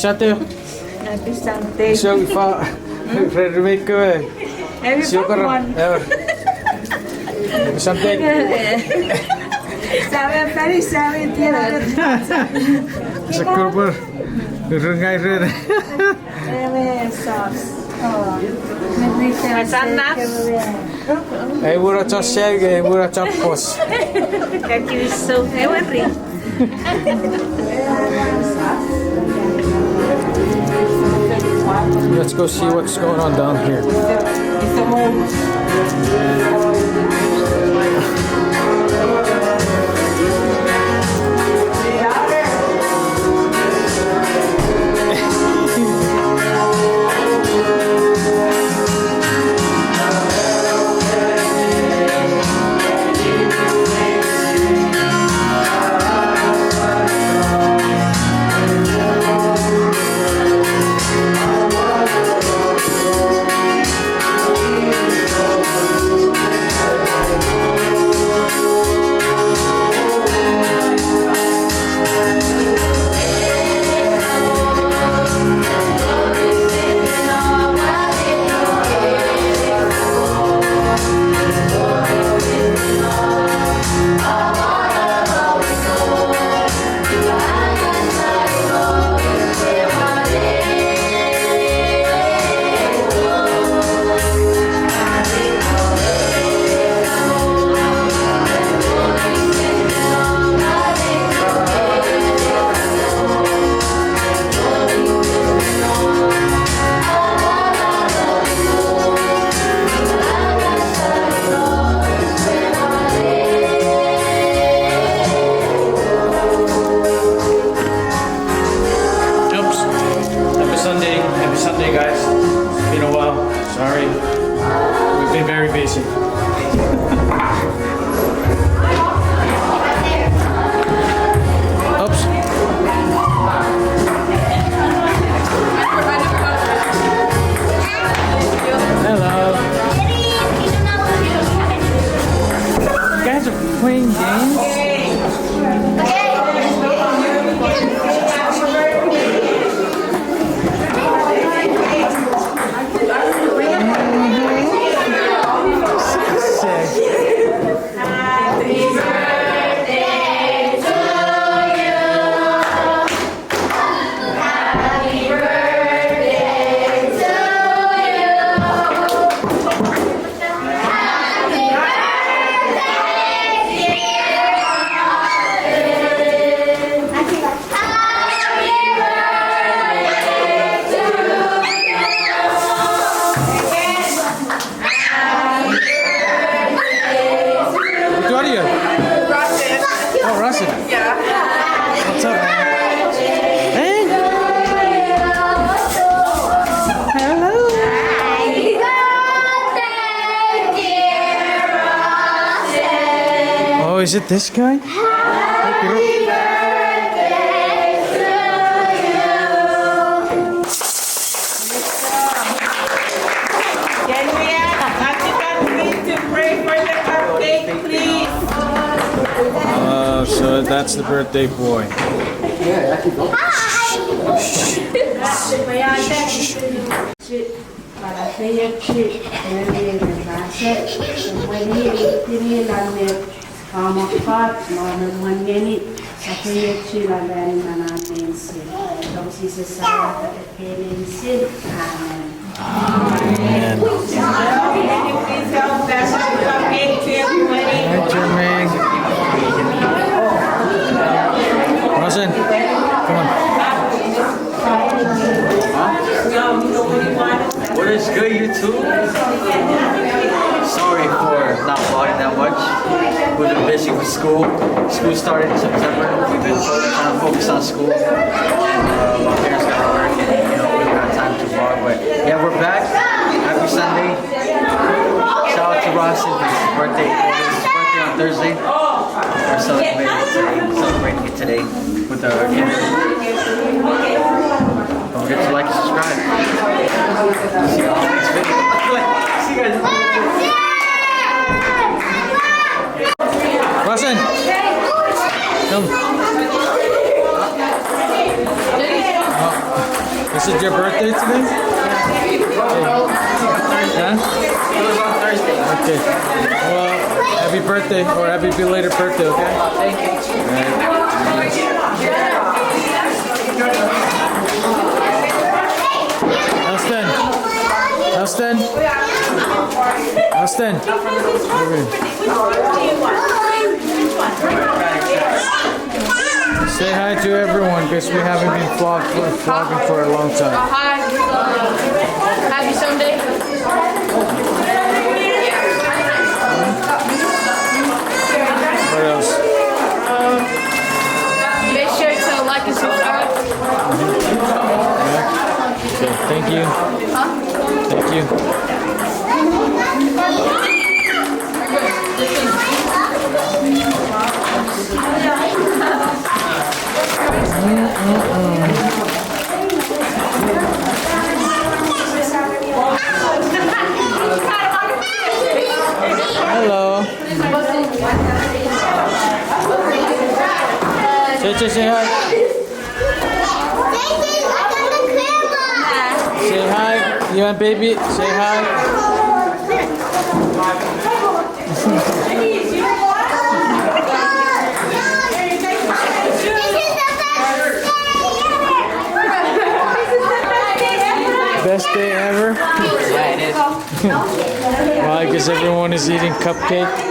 Santé. Happy Sunday. Zo, Fred Week. Everyone. Happy Santé. Very sorry, dear. Super. Rengai Fred. Very soft. Hey, we're at Sergey, we're at Post. That is so very. Let's go see what's going on down here. Happy Sunday, guys. It's been a while. Sorry. We've been very busy. Oops. Hello. You guys are playing games? Rahsen. Yeah. What's up, man? Hey. Hello. Oh, is it this guy? So that's the birthday boy. Rahsen, come on. What is good, YouTube? Sorry for not vlogging that much. We've been busy with school. School started in September. We've been trying to focus on school. And my parents got to work and we don't have time to vlog. But yeah, we're back. Happy Sunday. Shout out to Rahsen. His birthday on Thursday. We're celebrating it today with our dinner. Don't forget to like and subscribe. See you all next video. See you guys. Rahsen, come. Is it your birthday today? Huh? It was on Thursday. Okay. Well, happy birthday or happy belated birthday, okay? Thank you. Austin. Austin. Austin. Say hi to everyone because we haven't been vlogging for a long time. Hi. Happy Sunday. What else? Make sure to like and subscribe. Okay, thank you. Thank you. Hello. Say hi. Say hi. You and baby, say hi. Best day ever? Yeah, it is. Why? Because everyone is eating cupcake.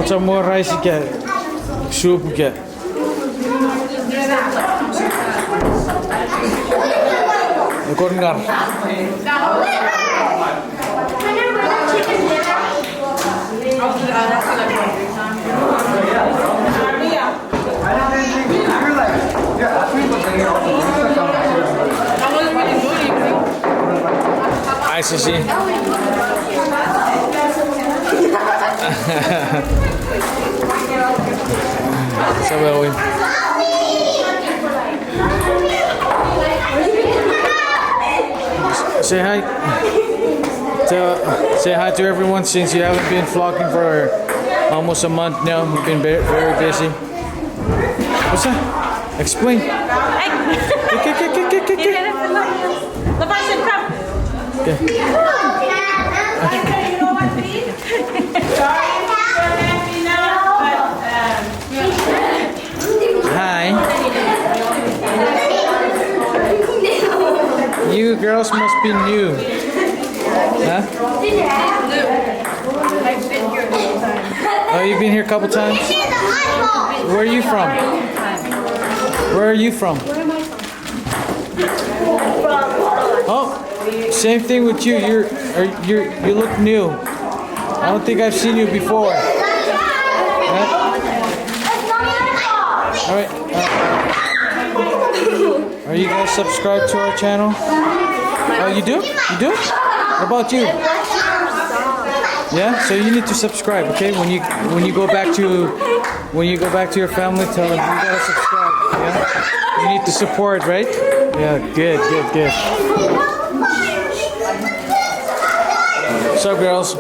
Some more rice you get. Soup you get. Korngar. Hi, Sissy. So will we. Say hi. Say hi to everyone since you haven't been vlogging for almost a month now. You've been very busy. What's that? Explain. Hi. You girls must be new. Huh? Oh, you've been here a couple times? Where are you from? Where are you from? Oh, same thing with you. You look new. I don't think I've seen you before. Huh? All right. Are you guys subscribed to our channel? Oh, you do? You do? What about you? Yeah. So you need to subscribe, okay? When you go back to your family, tell them you gotta subscribe. Yeah. You need to support, right? Yeah. Good. What's up, girls?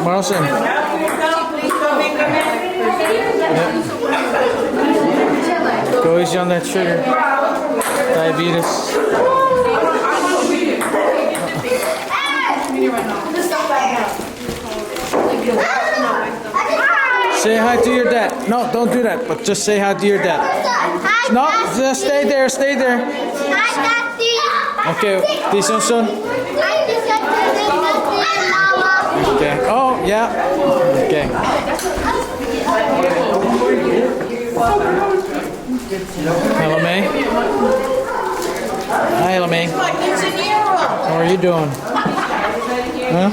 Rahsen. Yeah. Go easy on that sugar. Diabetes. Say hi to your dad. No, don't do that, but just say hi to your dad. No, just stay there. Okay, Tisonson. Okay. Oh, yeah. Okay. Hello, May. Hi, hello, May. How are you doing? Huh?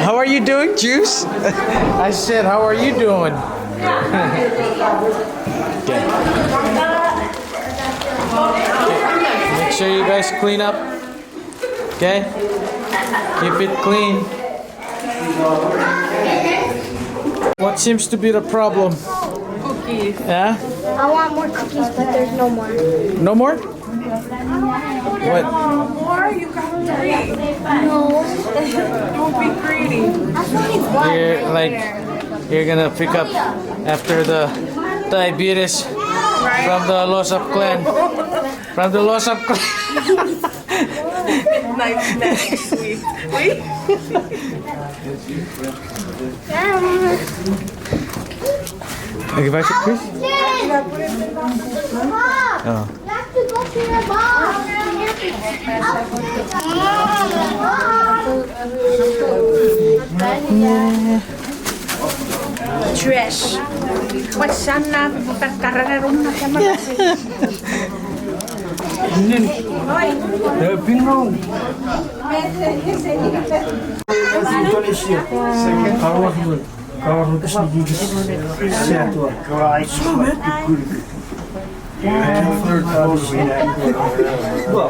How are you doing, Juice? I said, how are you doing? Okay. sure you guys clean up. Okay? Keep it clean. What seems to be the problem? Cookies. Yeah? I want more cookies, but there's no more. No more? What? More? You got three. No. Don't be greedy. That's only one. You're gonna pick up after the diabetes from the loss of clan. From the loss of clan. Nice, sweet. Wait. Okay, back to Chris. Mom, you have to go to your mom. Trash. What's sana? Pagkararong na siya magkasi.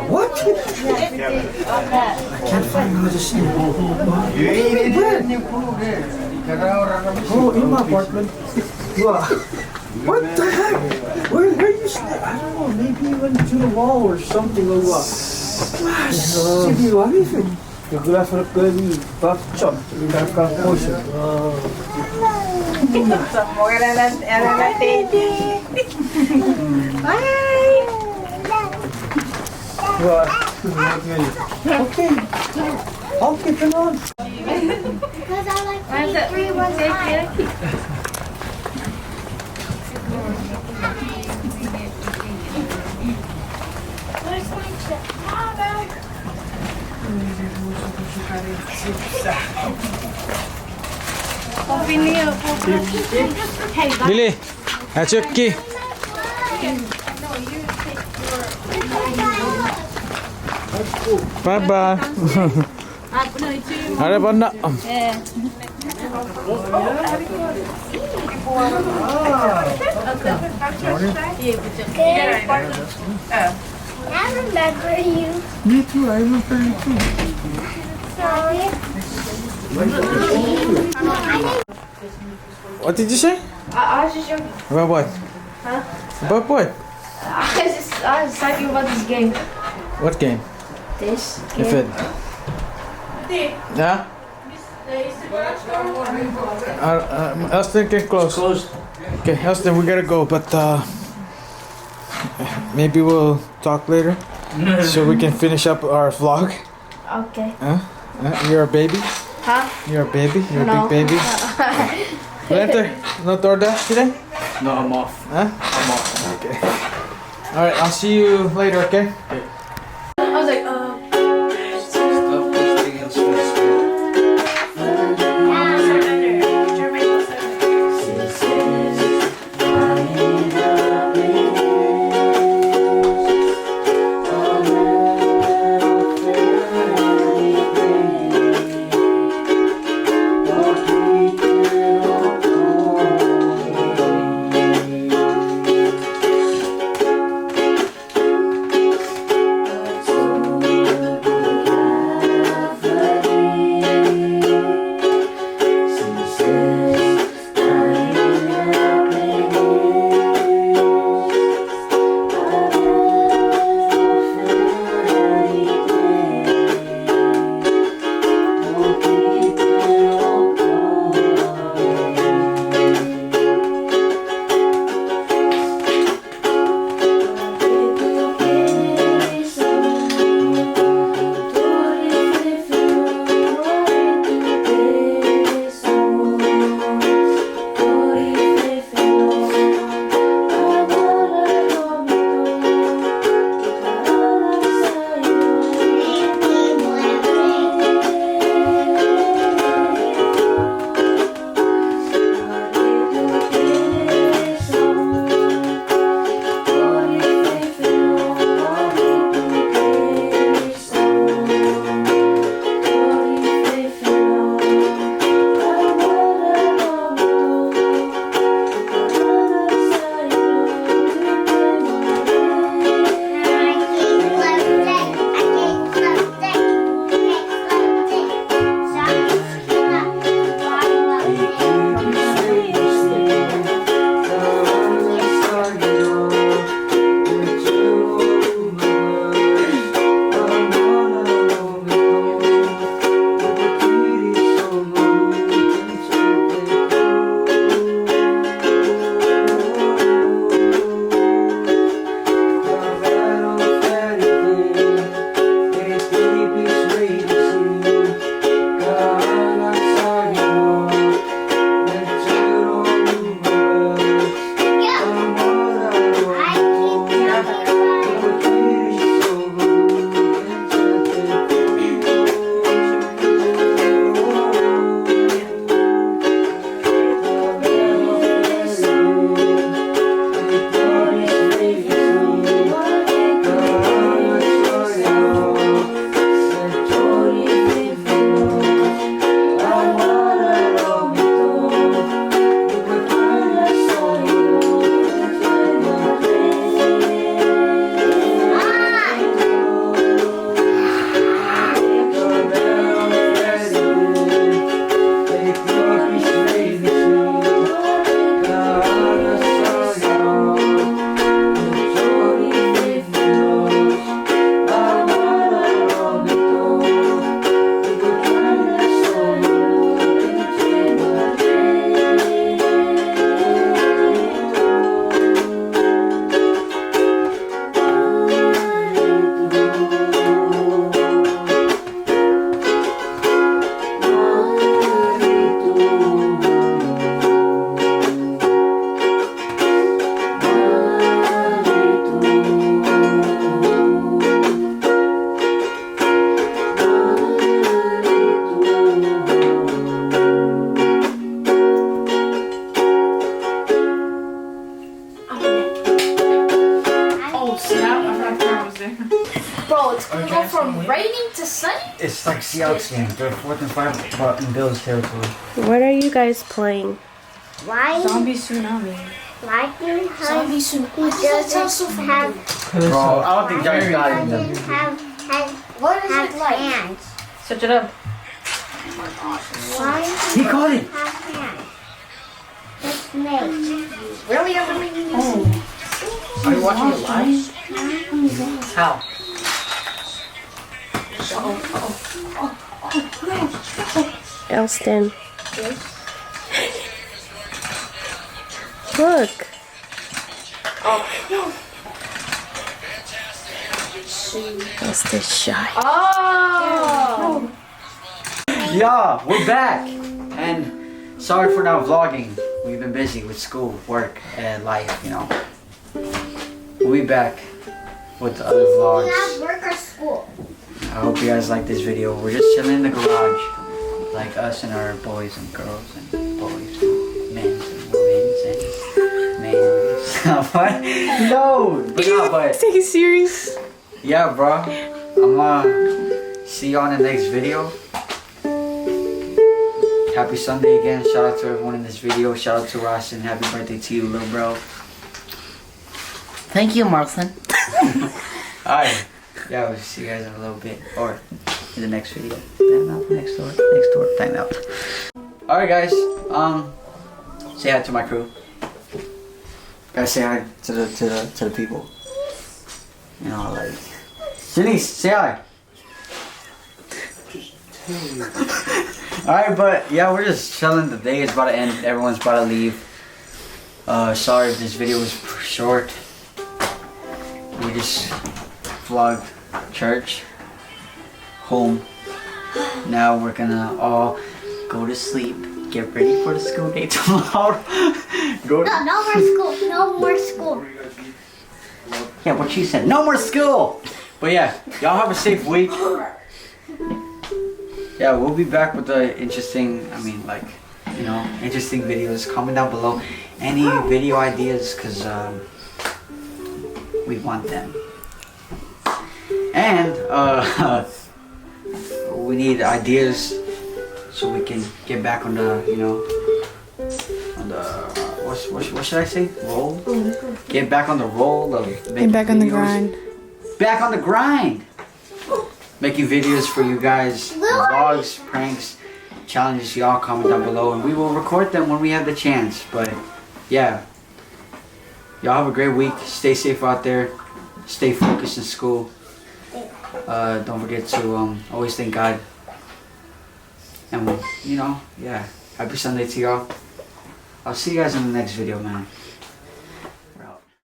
What? I can't find how to see. Oh, in my apartment. What the heck? Where you sleep? I don't know. Maybe you went to the wall or something or what? Sige, what is it? The glass of curly buff chop. That's got potion. Bye. Okay. I'll keep it on. Because I like 3 1 5. Where's my chip? Billy, that's your key. Bye bye. Ada apa nak? I remember you. Me too. I remember you too. Sorry. What did you say? I was just joking. About what? Huh? About what? I was talking about this game. What game? This If game. it. Yeah? Elston can close. Okay, Elston, we gotta go, but maybe we'll talk later so we can finish up our vlog. Okay. You're a baby? Huh? You're a baby? You're a No. big baby? Later, no DoorDash today? No, I'm off. Huh? I'm off. Okay. Alright, I'll see you later, okay? I was like, Stop posting in space. It's like Seahawks game. They're 4th and 5, but in Bills territory. What are you guys playing? Why? Zombie tsunami. Why do you have? Zombie tsunami. He doesn't have. Bro, I don't think Giants got it in them. Doesn't have What is have it like? hands. Search it up. Why do He you caught it. have hands? It's me. Really? Are you watching it live? How? Elston. Look. Elston's shy. Oh! Yeah, we're back. And sorry for not vlogging. We've been busy with school, work, and life, you know. We'll be back with the other You vlogs. have work or school. I hope you guys like this video. We're just chilling in the garage. Like us and our boys and girls and boys and men and women and men. What? No! But no, but Take it serious. yeah, bro. I'm gonna see you on the next video. Happy Sunday again. Shout out to everyone in this video. Shout out to Rahsen. Happy birthday to you, little bro. Thank you, Martha. Alright. Yeah, we'll see you guys in a little bit. Or in the next video. Time out. Next door. Time out. Alright guys. Say hi to my crew. Guys, say hi to the people. You know, like Janice, say hi. Alright, but yeah, we're just chilling. The day is about to end. Everyone's about to leave. Sorry if this video was short. We just vlogged church, home. Now we're gonna all go to sleep. Get ready for the school day tomorrow. Go to No more school. No more school. yeah, what she said. No more school. But yeah, y'all have a safe week. Yeah, we'll be back with the interesting, interesting videos. Comment down below any video ideas, because we want them. And we need ideas so we can get back on the, on the, what should I say? Roll? Get back on the roll of making back on the videos. grind. Back on the grind. Making videos for you guys, vlogs, pranks, challenges. Y'all comment down below, and we will record them when we have the chance. But yeah, y'all have a great week. Stay safe out there. Stay focused in school. Don't forget to always thank God. And yeah, happy Sunday to y'all. I'll see you guys in the next video, man.